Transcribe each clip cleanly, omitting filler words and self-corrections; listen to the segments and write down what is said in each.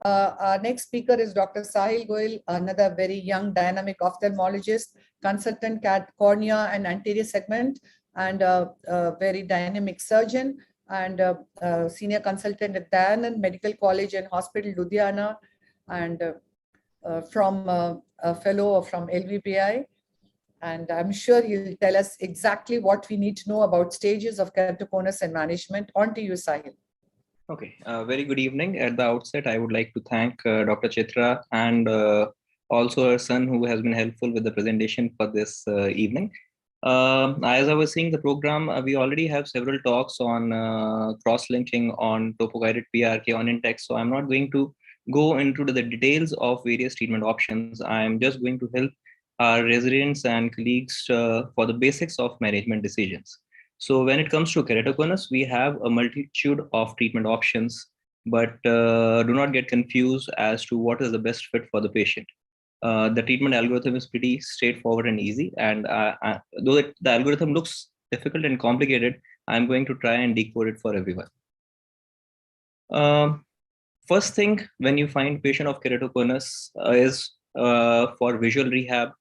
Our next speaker is Dr. SAHIL GOEL, another very young dynamic ophthalmologist, consultant at Cornea and anterior segment, and a very dynamic surgeon, and senior consultant at Dayanand Medical College and Hospital, Ludhiana, and from a fellow from LVPI. And I'm sure he'll tell us exactly what we need to know about stages of keratoconus and management. On to you, Sahil. Okay, very good evening. At the outset, I would like to thank Dr. Chitra and also her son who has been helpful with the presentation for this evening. As I was seeing the program, we already have several talks on cross-linking, on topo-guided PRK, on Intex. So I'm not going to go into the details of various treatment options. I'm just going to help our residents and colleagues for the basics of management decisions. So when it comes to keratoconus, we have a multitude of treatment options, but do not get confused as to what is the best fit for the patient. The treatment algorithm is pretty straightforward and easy. And though the algorithm looks difficult and complicated, I'm going to try and decode it for everyone. First thing, when you find patient of keratoconus is for visual rehab,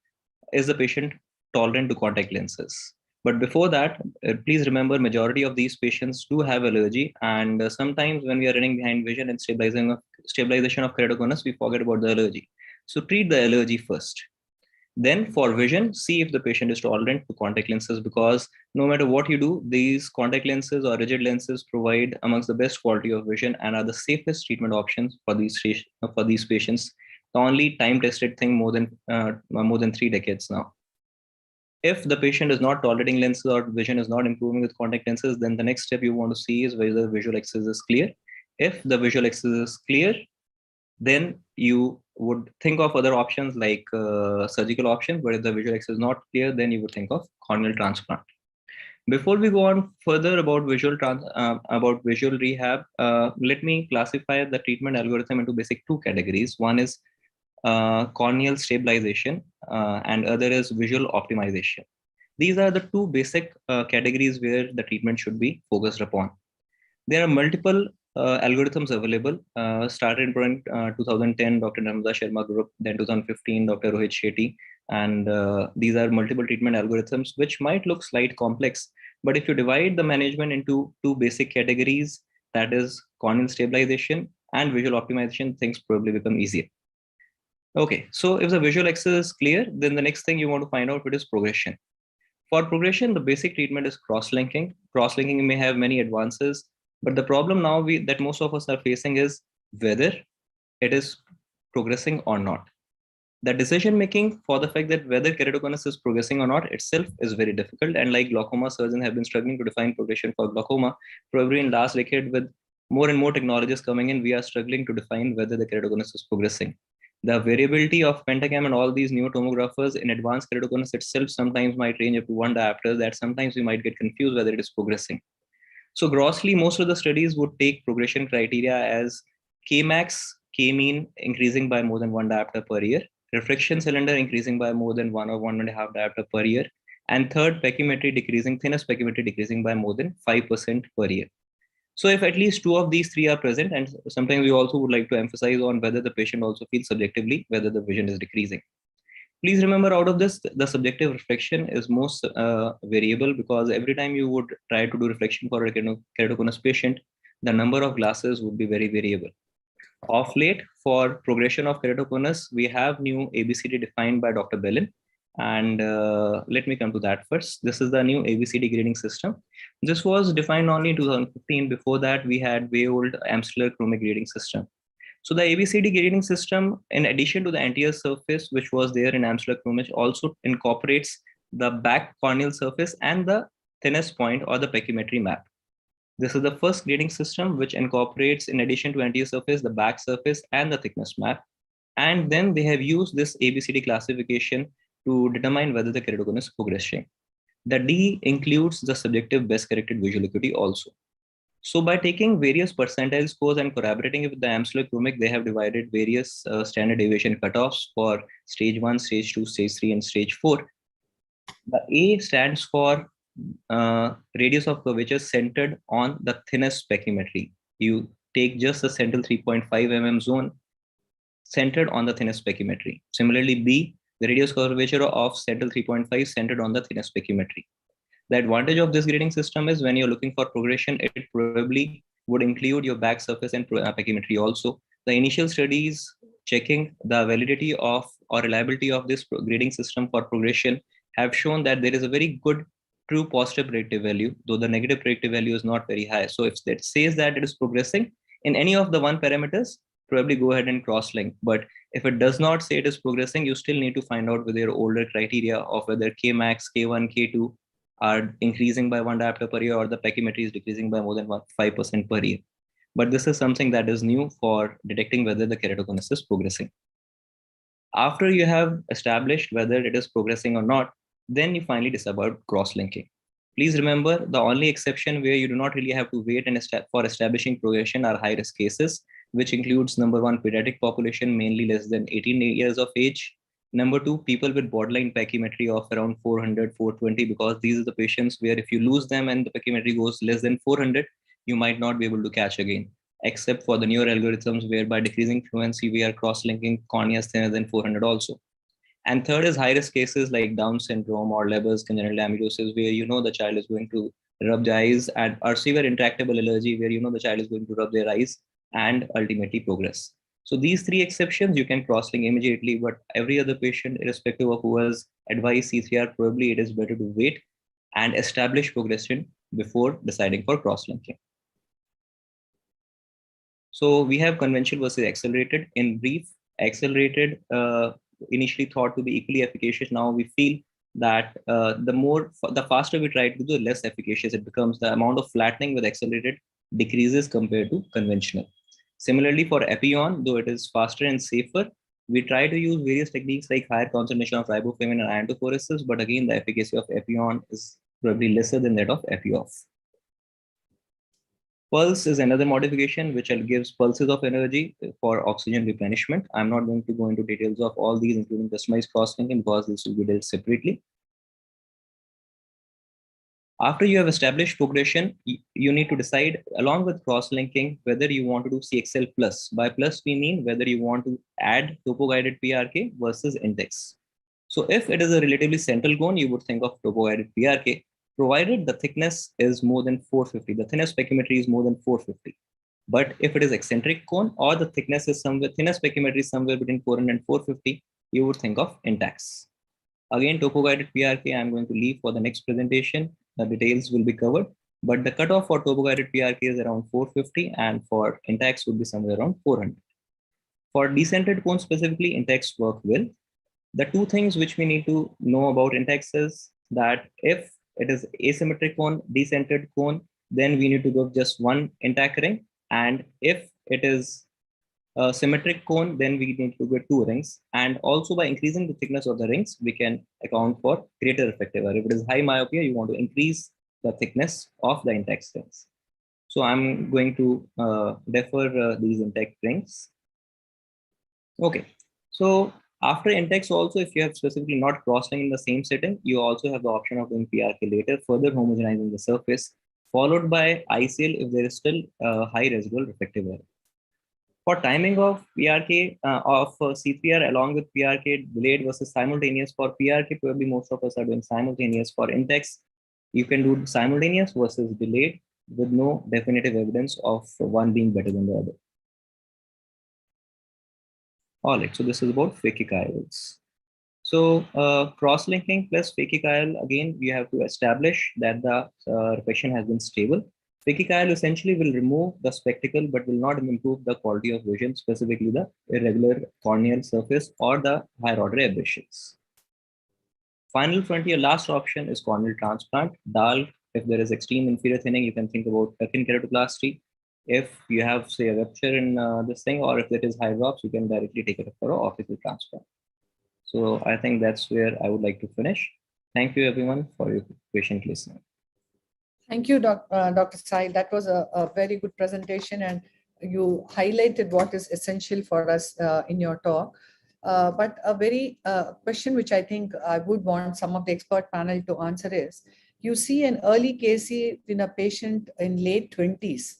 is the patient tolerant to contact lenses? But before that, please remember majority of these patients do have allergy. And sometimes when we are running behind vision and stabilization of keratoconus, we forget about the allergy. So treat the allergy first. Then for vision, see if the patient is tolerant to contact lenses, because no matter what you do, these contact lenses or rigid lenses provide amongst the best quality of vision and are the safest treatment options for these patients. The only time-tested thing more than 3 decades now. If the patient is not tolerating lenses or vision is not improving with contact lenses, then the next step you want to see is whether the visual axis is clear. If the visual axis is clear, then you would think of other options like surgical options. But if the visual axis is not clear, then you would think of corneal transplant. Before we go on further about visual rehab, let me classify the treatment algorithm into basic 2 categories. One is corneal stabilization and other is visual optimization. These are the 2 basic categories where the treatment should be focused upon. There are multiple algorithms available. Started in 2010, Dr. Narmada Sharma group, then 2015, Dr. Rohit Shetty. And these are multiple treatment algorithms, which might look slightly complex. But if you divide the management into 2 basic categories, that is corneal stabilization and visual optimization, things probably become easier. Okay, so if the visual axis is clear, then the next thing you want to find out what is progression. For progression, the basic treatment is cross-linking. Cross-linking may have many advances, but the problem now that most of us are facing is whether it is progressing or not. The decision-making for the fact that whether keratoconus is progressing or not itself is very difficult. And like glaucoma surgeons have been struggling to define progression for glaucoma, probably in last decade with more and more technologies coming in, we are struggling to define whether the keratoconus is progressing. The variability of pentacam and all these new tomographers in advanced keratoconus itself sometimes might range up to 1 diopter, that sometimes we might get confused whether it is progressing. So grossly, most of the studies would take progression criteria as Kmax, K-mean increasing by more than 1 diopter per year, refraction cylinder increasing by more than 1 or 1.5 diopter per year, and third pachymetry decreasing, thinnest pachymetry decreasing by more than 5% per year. So if at least 2 of these 3 are present, and sometimes we also would like to emphasize on whether the patient also feels subjectively whether the vision is decreasing. Please remember, out of this, the subjective reflection is most variable, because every time you would try to do reflection for a keratoconus patient, the number of glasses would be very variable. Of late, for progression of keratoconus, we have new ABCD defined by Dr. Bellin. And let me come to that first. This is the new ABCD grading system. This was defined only in 2015. Before that, we had way old Amsler chromic grading system. So the ABCD grading system, in addition to the anterior surface, which was there in Amsler chromic, also incorporates the back corneal surface and the thinnest point or the pachymetry map. This is the first grading system which incorporates, in addition to anterior surface, the back surface and the thickness map. And then they have used this ABCD classification to determine whether the keratoconus is progressing. The D includes the subjective best corrected visual acuity also. So by taking various percentile scores and corroborating it with the Amsler chromic, they have divided various standard deviation cutoffs for stage 1, stage 2, stage 3, and stage 4. The A stands for radius of curvature centered on the thinnest pachymetry. You take just the central 3.5 mm zone centered on the thinnest pachymetry. Similarly, B, the radius curvature of central 3.5 centered on the thinnest pachymetry. The advantage of this grading system is when you're looking for progression, it probably would include your back surface and pachymetry also. The initial studies checking the validity of or reliability of this grading system for progression have shown that there is a very good true positive predictive value, though the negative predictive value is not very high. So if that says that it is progressing in any of the one parameters, probably go ahead and cross-link. But if it does not say it is progressing, you still need to find out whether your older criteria of whether Kmax, K1, K2 are increasing by 1 diopter per year or the pachymetry is decreasing by more than 5% per year. But this is something that is new for detecting whether the keratoconus is progressing. After you have established whether it is progressing or not, then you finally decide about cross-linking. Please remember, the only exception where you do not really have to wait for establishing progression are high-risk cases, which includes number 1, pediatric population, mainly less than 18 years of age. Number 2, people with borderline pachymetry of around 400, 420, because these are the patients where if you lose them and the pachymetry goes less than 400, you might not be able to catch again, except for the newer algorithms where by decreasing fluency, we are cross-linking corneas thinner than 400 also. And third is high-risk cases like Down syndrome or Leber's congenital amaurosis, where you know the child is going to rub the eyes, and or severe intractable allergy, where you know the child is going to rub their eyes and ultimately progress. So these 3 exceptions you can cross-link immediately, but every other patient, irrespective of who has advised C3R, probably it is better to wait and establish progression before deciding for cross-linking. So we have conventional versus accelerated. In brief, accelerated initially thought to be equally efficacious. Now we feel that the faster we try to do, the less efficacious it becomes. The amount of flattening with accelerated decreases compared to conventional. Similarly, for Epion, though it is faster and safer, we try to use various techniques like higher concentration of riboflavin and iontophoresis, but again, the efficacy of Epion is probably lesser than that of Epioff. Pulse is another modification which gives pulses of energy for oxygen replenishment. I'm not going to go into details of all these, including customized cross-linking, because this will be dealt separately. After you have established progression, you need to decide along with cross-linking whether you want to do CXL plus. By plus, we mean whether you want to add topo-guided PRK versus index. So if it is a relatively central cone, you would think of topo-guided PRK, provided the thickness is more than 450. The thinnest pachymetry is more than 450. But if it is eccentric cone or the thickness is thinnest pachymetry is somewhere between 400 and 450, you would think of intax. Again, topo-guided PRK, I'm going to leave for the next presentation. The details will be covered, but the cutoff for topo-guided PRK is around 450, and for intax would be somewhere around 400. For decentered cone specifically, intax work well. The 2 things which we need to know about intax is that if it is asymmetric cone, decentered cone, then we need to give just 1 intact ring, and if it is a symmetric cone, then we need to get 2 rings. And also by increasing the thickness of the rings, we can account for greater effective. If it is high myopia, you want to increase the thickness of the intact rings. So I'm going to defer these intact rings. Okay, so after intact also, if you have specifically not crossing in the same setting, you also have the option of doing PRK later, further homogenizing the surface, followed by ICL if there is still high residual refractive error. For timing of PRK of C3R along with PRK delayed versus simultaneous, for PRK, probably most of us are doing simultaneous. For index, you can do simultaneous versus delayed with no definitive evidence of one being better than the other. All right, so this is about phakic IOLs. So cross-linking plus phakic IOL, again, we have to establish that the reflection has been stable. Phakic IOL essentially will remove the spectacle but will not improve the quality of vision, specifically the irregular corneal surface or the higher order aberrations. Final frontier, last option is corneal transplant. DAL, if there is extreme inferior thinning, you can think about thin keratoplasty. If you have, say, a rupture in this thing, or if it is high drops, you can directly take it for an official transplant. So I think that's where I would like to finish. Thank you, everyone, for your patient listening. Thank you, Dr. Sahil. That was a very good presentation, and you highlighted what is essential for us in your talk. But a very question which I think I would want some of the expert panel to answer is, you see an early case in a patient in late 20s.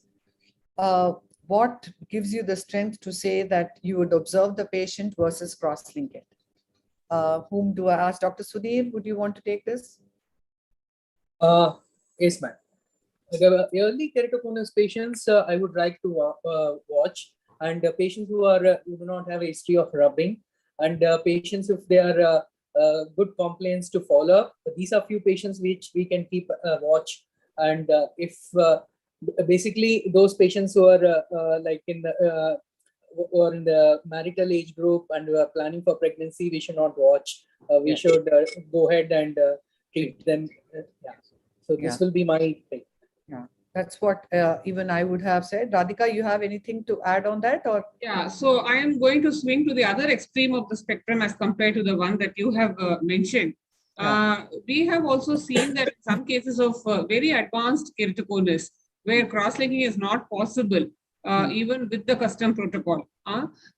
what gives you the strength to say that you would observe the patient versus cross-link it? Whom do I ask? Dr. Sudhir, would you want to take this? Yes, ma'am. The early keratoconus patients, I would like to watch, and patients who do not have a history of rubbing, and patients if they are good complaints to follow up. These are few patients which we can keep watch, and if basically those patients who are like in the or in the marital age group and we are planning for pregnancy, we should not watch. We should go ahead and treat them. Yeah. So this will be my thing. Yeah, that's what even I would have said. Radhika, you have anything to add on that? Or yeah, so I am going to swing to the other extreme of the spectrum as compared to the one that you have mentioned. We have also seen that in some cases of very advanced keratoconus, where cross-linking is not possible, even with the custom protocol.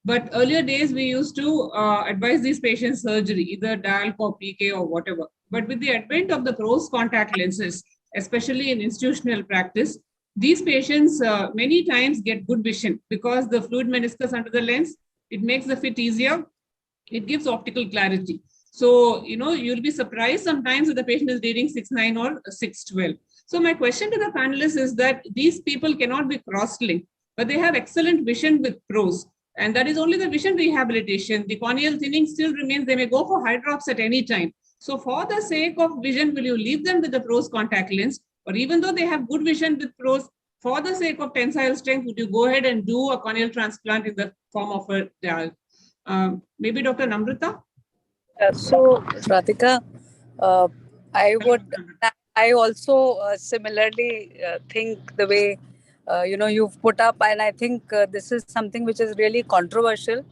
But earlier days, we used to advise these patients surgery, either DALC or PK or whatever. But with the advent of the close contact lenses, especially in institutional practice, these patients many times get good vision because the fluid meniscus under the lens, it makes the fit easier. It gives optical clarity. So, you'll be surprised sometimes if the patient is reading 6.9 or 6.12. So my question to the panelists is that these people cannot be cross-linked, but they have excellent vision with pros. And that is only the vision rehabilitation. The corneal thinning still remains. They may go for eye drops at any time. So for the sake of vision, will you leave them with the pros contact lens? Or even though they have good vision with pros, for the sake of tensile strength, would you go ahead and do a corneal transplant in the form of a DALC? Maybe Dr. Namrata? So, Radhika, I also similarly think the way, you've put up, and I think this is something which is really controversial.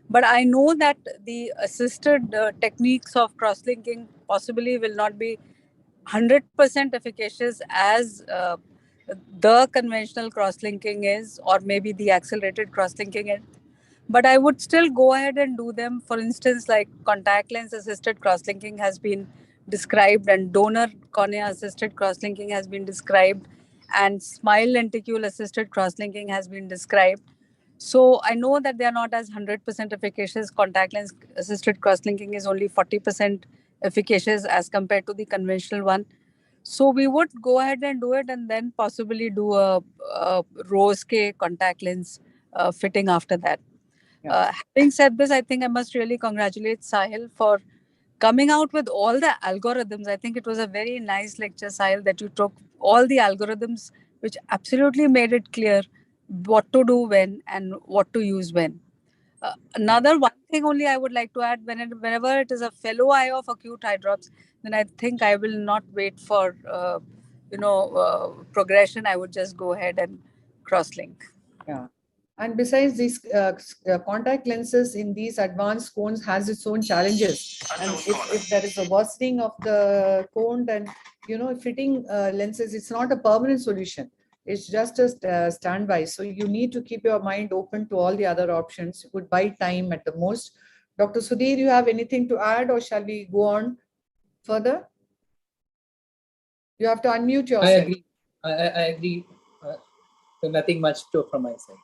But I know that the assisted techniques of cross-linking possibly will not be 100% efficacious as the conventional cross-linking is, or maybe the accelerated cross-linking is. But I would still go ahead and do them. For instance, like contact lens assisted cross-linking has been described, and donor cornea assisted cross-linking has been described, and smile lenticule assisted cross-linking has been described. So I know that they are not as 100% efficacious. Contact lens assisted cross-linking is only 40% efficacious as compared to the conventional one. So we would go ahead and do it, and then possibly do a rose K contact lens fitting after that. Having said this, I think I must really congratulate SAHIL for coming out with all the algorithms. I think it was a very nice lecture, SAHIL, that you took all the algorithms which absolutely made it clear what to do when and what to use when. Another one thing only I would like to add, whenever it is a fellow eye of acute eye drops, then I think I will not wait for progression. I would just go ahead and cross-link. Yeah. And besides, these contact lenses in these advanced cones has its own challenges. And if there is a worsening of the cone, then, fitting lenses, it's not a permanent solution. It's just a standby. So you need to keep your mind open to all the other options. You could buy time at the most. Dr. Sudhir, you have anything to add, or shall we go on further? You have to unmute yourself. I agree. I agree. So nothing much to from my side.